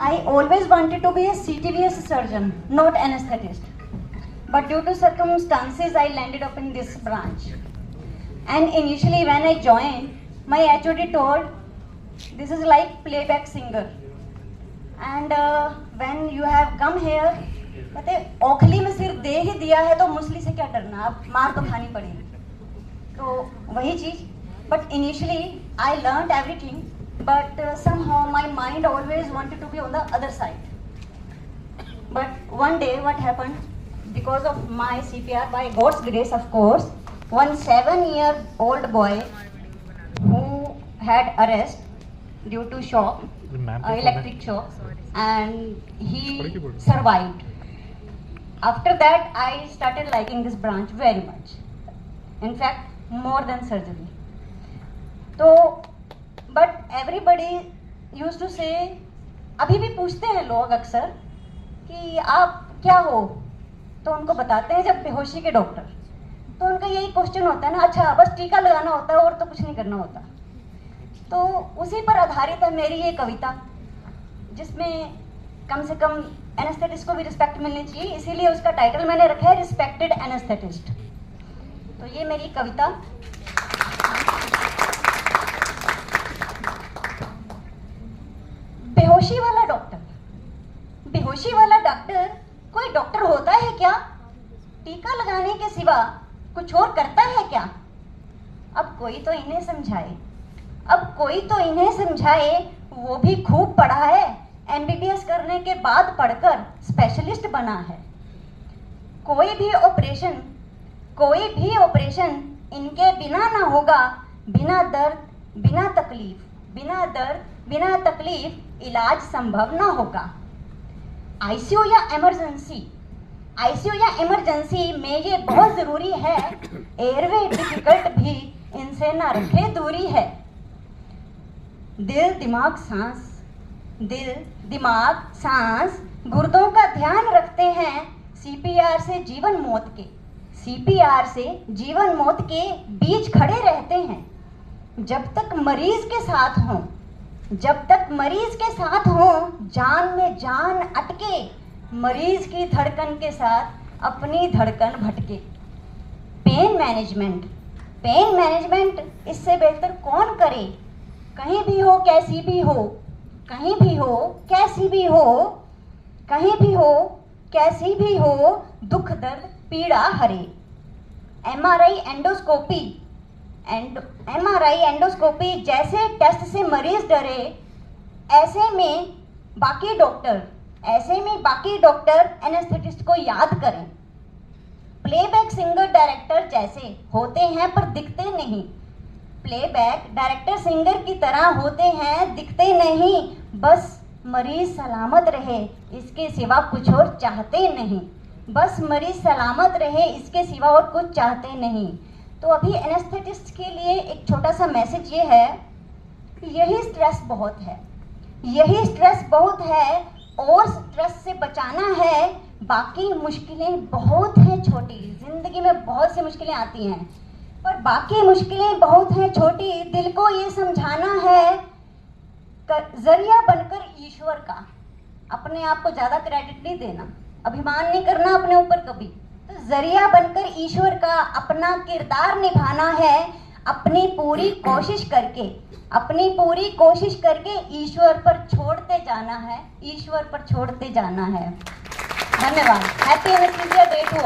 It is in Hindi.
I always wanted to be a CTVS surgeon, not anesthetist. But due to circumstances, I landed up in this branch. And initially when I joined, my HOD told, this is like playback singer. And when you have come here, कहते ओखली में सिर्फ दे ही दिया है तो मुसली से क्या डरना, अब मार तो खानी पड़ेगी. तो वही चीज. But initially I learned everything, but somehow my mind always wanted to be on the other side. But one day what happened, because of my CPR, by God's grace of course, one 7-year-old boy who had arrest due to shock, electric shock, and he survived. After that I started liking this branch very much, in fact more than surgery. तो बट एवरीबडी यूज टू से, अभी भी पूछते हैं लोग अक्सर कि आप क्या हो, तो उनको बताते हैं जब बेहोशी के डॉक्टर. तो उनका यही क्वेश्चन होता है ना, अच्छा बस टीका लगाना होता है और तो कुछ नहीं करना होता. तो उसी पर आधारित है मेरी ये कविता, जिसमें कम से कम एनेस्थेटिस्ट को भी रिस्पेक्ट मिलनी चाहिए, इसीलिए उसका टाइटल मैंने रखा है रिस्पेक्टेड एनेस्थेटिस्ट. तो ये मेरी कविता. बेहोशी वाला डॉक्टर. बेहोशी वाला डॉक्टर कोई डॉक्टर होता है क्या? टीका लगाने के सिवा कुछ और करता है क्या? अब कोई तो इन्हें समझाए, अब कोई तो इन्हें समझाए. वो भी खूब पढ़ा है, MBBS करने के बाद पढ़कर स्पेशलिस्ट बना है. कोई भी ऑपरेशन इनके बिना ना होगा, बिना दर्द बिना तकलीफ इलाज संभव ना होगा. आईसीयू या इमरजेंसी में ये बहुत जरूरी है. एयरवे डिफिकल्ट भी इनसे ना रखे दूरी है. दिल दिमाग सांस गुर्दों का ध्यान रखते हैं. CPR से जीवन मौत के बीच खड़े रहते हैं. जब तक मरीज के साथ हो जान में जान अटके, मरीज की धड़कन के साथ अपनी धड़कन भटके. पेन मैनेजमेंट इससे बेहतर कौन करे? कहीं भी हो कैसी भी हो दुख दर्द पीड़ा हरे. MRI एंडोस्कोपी जैसे टेस्ट से मरीज डरे, ऐसे में बाकी डॉक्टर एनेस्थेटिस्ट को याद करें. प्लेबैक सिंगर डायरेक्टर जैसे होते हैं पर दिखते नहीं. प्लेबैक डायरेक्टर सिंगर की तरह होते हैं, दिखते नहीं. बस मरीज सलामत रहे, इसके सिवा कुछ और चाहते नहीं. तो अभी एनेस्थेटिस्ट के लिए एक छोटा सा मैसेज ये है, यही स्ट्रेस बहुत है और स्ट्रेस से बचाना है. बाकी मुश्किलें बहुत हैं छोटी, जिंदगी में बहुत सी मुश्किलें आती हैं, पर बाकी मुश्किलें बहुत हैं छोटी. दिल को ये समझाना है, जरिया बनकर ईश्वर का. अपने आप को ज्यादा क्रेडिट नहीं देना, अभिमान नहीं करना अपने ऊपर कभी. तो जरिया बनकर ईश्वर का अपना किरदार निभाना है. अपनी पूरी कोशिश करके ईश्वर पर छोड़ते जाना है. धन्यवाद. Happy anaesthesia day to